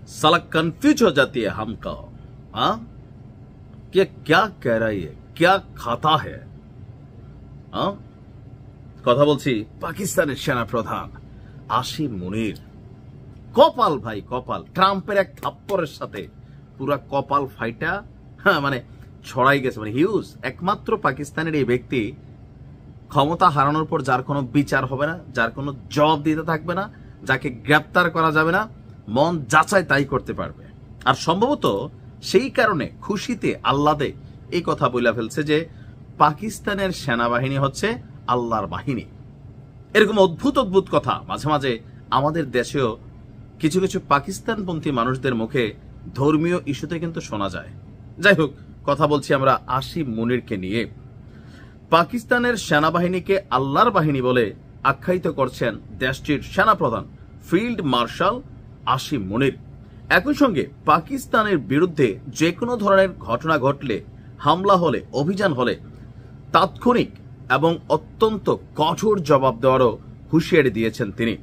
साला कंफ्यूज हो जाती है हमको। हाँ, कि क्या कह रही है, क्या खाता है। हाँ, কথা বলছি পাকিস্তানের সেনা প্রধান আসিম মুনির। কপাল ভাই কপাল, ট্রাম্পের এক থাপ্পড়ের সাথে পুরা কপাল ফাইটা মানে ছড়াই গেছে, মানে হিউজ। একমাত্র পাকিস্তানের এই ব্যক্তি ক্ষমতা হারানোর পর যার কোনো বিচার হবে না, যার কোনো জবাব দিতে থাকবে না, যাকে গ্রেপ্তার করা যাবে না, মন যাচাই তাই করতে পারবে। আর সম্ভবত সেই কারণে খুশিতে আহ্লাদে এই কথা বলে ফেলছে যে পাকিস্তানের সেনাবাহিনী হচ্ছে আল্লাহর বাহিনী। এরকম অদ্ভুত অদ্ভুত কথা মাঝে মাঝে আমাদের দেশেও কিছু কিছু পাকিস্তানপন্থী মানুষদের মুখে ধর্মীয় ইস্যুতে কিন্তু শোনা যায়। যাই হোক, কথা বলছি আমরা আসিম মুনিরকে নিয়ে। পাকিস্তানের সেনাবাহিনীকে আল্লাহর বাহিনী বলে আখ্যায়িত করছেন দেশটির সেনাপ্রধান ফিল্ড মার্শাল আসিম মুনির। একই সঙ্গে পাকিস্তানের বিরুদ্ধে যে কোনো ধরনের ঘটনা ঘটলে, হামলা হলে, অভিযান হলে তাৎক্ষণিক এবং অত্যন্ত কঠোর জবাব দেওয়ারও হুঁশিয়ারি দিয়েছেন তিনি।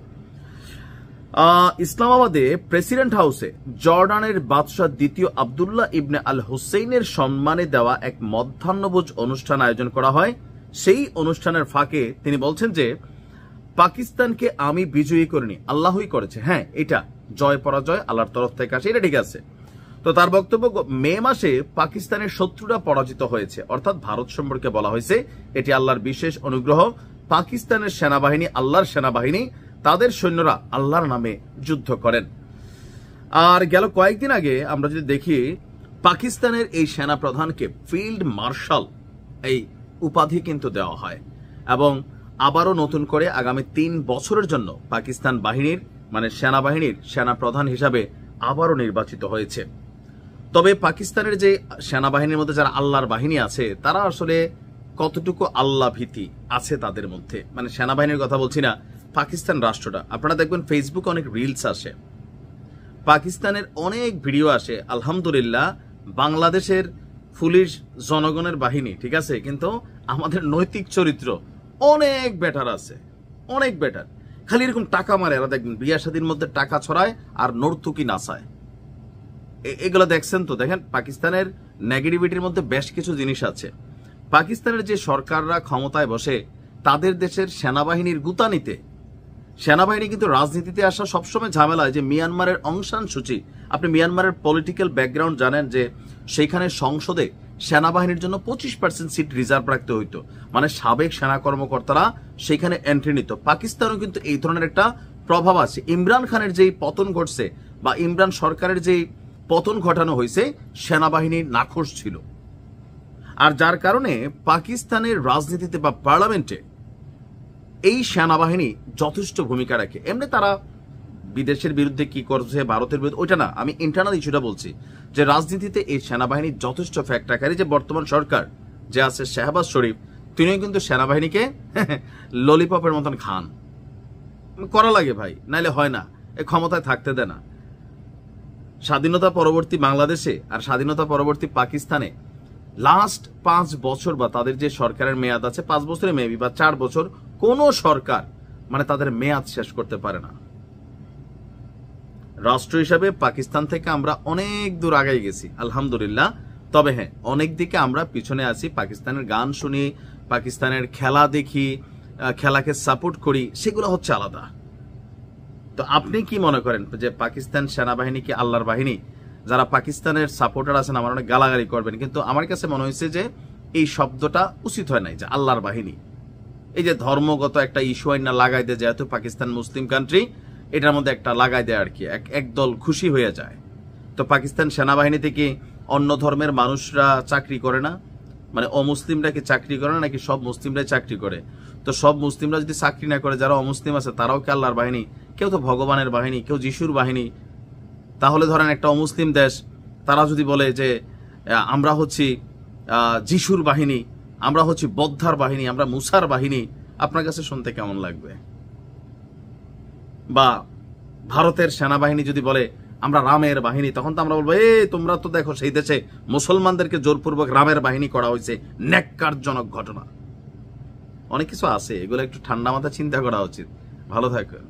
ইসলামাবাদে প্রেসিডেন্ট হাউসে জর্ডানের বাদশাহ দ্বিতীয় আব্দুল্লাহ ইবনে আল হুসেইনের সম্মানে দেওয়া এক মধ্যাহ্নভোজ অনুষ্ঠান আয়োজন করা হয়। সেই অনুষ্ঠানের ফাঁকে তিনি বলছেন যে পাকিস্তানকে আমি বিজয়ী করিনি, আল্লাহই করেছে। হ্যাঁ, এটা জয় পরাজয় আল্লাহর তরফ থেকে আসে, এটা ঠিক আছে। তো তার বক্তব্য, মে মাসে পাকিস্তানের শত্রুরা পরাজিত হয়েছে, অর্থাৎ ভারত সম্পর্কে বলা হয়েছে এটি আল্লাহর বিশেষ অনুগ্রহ। পাকিস্তানের সেনাবাহিনী আল্লাহর সেনাবাহিনী, তাদের সৈন্যরা আল্লাহর নামে যুদ্ধ করেন। আর গেল কয়েকদিন আগে আমরা যদি দেখি, পাকিস্তানের এই সেনা প্রধানকে ফিল্ড মার্শাল এই উপাধি কিন্তু দেওয়া হয় এবং আবারও নতুন করে আগামী 3 বছরের জন্য পাকিস্তান বাহিনীর মানে সেনাবাহিনীর সেনা প্রধান হিসাবে আবারও নির্বাচিত হয়েছে। তবে পাকিস্তানের যে সেনাবাহিনীর মধ্যে যারা আল্লাহর বাহিনী আছে, তারা আসলে কতটুকু আল্লাহ ভীতি আছে তাদের মধ্যে, মানে সেনাবাহিনীর কথা বলছি না, পাকিস্তান রাষ্ট্রটা। আপনারা দেখবেন ফেসবুকে অনেক রিলস আসে, পাকিস্তানের অনেক ভিডিও আসে। আলহামদুলিল্লাহ, বাংলাদেশের পুলিশ জনগণের বাহিনী ঠিক আছে, কিন্তু আমাদের নৈতিক চরিত্র অনেক বেটার আছে, অনেক বেটার। খালি এরকম টাকা মারে, এরা দেখবেন বিয়া শাদীর মধ্যে টাকা ছড়ায় আর নর্তুকি নাচায়। এগুলো দেখছেন তো? দেখেন, পাকিস্তানের নেগেটিভিটির মধ্যে বেশ কিছু জিনিস আছে। পাকিস্তানের যে সরকাররা ক্ষমতায় বসে, তাদের দেশের সেনাবাহিনীর গুতানিতে, সেনাবাহিনী কিন্তু রাজনীতিতে আসা সবসময় ঝামেলা। যে মিয়ানমারের অং সান সুচি, আপনি মিয়ানমারের পলিটিক্যাল ব্যাকগ্রাউন্ড জানেন যে সেইখানে সংসদে সেনাবাহিনীর জন্য 25% সিট রিজার্ভ রাখতে হইতো, মানে সাবেক সেনা কর্মকর্তারা সেখানে এন্ট্রি নিত। পাকিস্তানও কিন্তু এই ধরনের একটা প্রভাব আছে। ইমরান খানের যেই পতন ঘটছে বা ইমরান সরকারের যেই পতন ঘটানো হয়েছে, সেনাবাহিনীর নাখোশ ছিল। আর যার কারণে পাকিস্তানের রাজনীতিতে বা পার্লামেন্টে এই সেনাবাহিনী যথেষ্ট ভূমিকা রাখে। এমনি তারা বিদেশের বিরুদ্ধে কি করছে, ভারতের বিরুদ্ধে, ওইটা না, আমি ইন্টারনাল ইস্যুটা বলছি যে রাজনীতিতে এই সেনাবাহিনী যথেষ্ট ফ্যাক্ট রাখে। যে বর্তমান সরকার যে আছে শাহবাজ শরীফ, তিনিও কিন্তু সেনাবাহিনীকে ললিপপের মতন খান। করা লাগে ভাই, নাইলে হয় না, এই ক্ষমতায় থাকতে দেয় না। স্বাধীনতা পরবর্তী বাংলাদেশে আর স্বাধীনতা পরবর্তী পাকিস্তানে লাস্ট 5 বছর বা তাদের যে সরকারের মেয়াদ আছে 5 বছরে মেবি বা 4 বছর, কোন সরকার মানে তাদের মেয়াদ শেষ করতে পারে না। রাষ্ট্র হিসাবে পাকিস্তান থেকে আমরা অনেক দূর আগাই গেছি আলহামদুলিল্লাহ। তবে হ্যাঁ, অনেক দিকে আমরা পিছনে আছি। পাকিস্তানের গান শুনি, পাকিস্তানের খেলা দেখি, খেলাকে সাপোর্ট করি, সেগুলো হচ্ছে আলাদা। তো আপনি কি মনে করেন যে পাকিস্তান সেনাবাহিনী কি আল্লাহর বাহিনী? যারা পাকিস্তানের সাপোর্টার আছেন আমার অনেক গালাগালি করবেন, কিন্তু আমার কাছে মনে হয়েছে যে এই শব্দটা উচিত হয় নাই, যে আল্লাহর বাহিনী। এই যে ধর্মগত একটা ইস্যু আইন না লাগাই দেয়, যেহেতু পাকিস্তান মুসলিম কান্ট্রি, এটার মধ্যে একটা লাগাই দেয় আর কি, একদল খুশি হয়ে যায়। তো পাকিস্তান সেনাবাহিনীতে কি অন্য ধর্মের মানুষরা চাকরি করে না? মানে অমুসলিমরা কি চাকরি করে না, নাকি সব মুসলিমরাই চাকরি করে? তো সব মুসলিমরা যদি চাকরি না করে, যারা অমুসলিম আছে তারাও কি আল্লাহর বাহিনী? কেউ তো ভগবানের বাহিনী, কেউ যিশুর বাহিনী। তাহলে ধরেন একটা অমুসলিম দেশ, তারা যদি বলে যে আমরা হচ্ছি যিশুর বাহিনী, আমরা হচ্ছি বৌদ্ধার বাহিনী, আমরা মুসার বাহিনী, আপনার কাছে শুনতে কেমন লাগবে? বা ভারতের সেনাবাহিনী যদি বলে আমরা রামের বাহিনী, তখন তো আমরা বলবো তোমরা তো দেখো সেই দেশে মুসলমানদেরকে জোরপূর্বক রামের বাহিনী করা হয়েছে, ন্যাক্কারজনক ঘটনা। অনেক কিছু আছে, এগুলো একটু ঠান্ডা মাথায় চিন্তা করা উচিত। ভালো থাকবেন।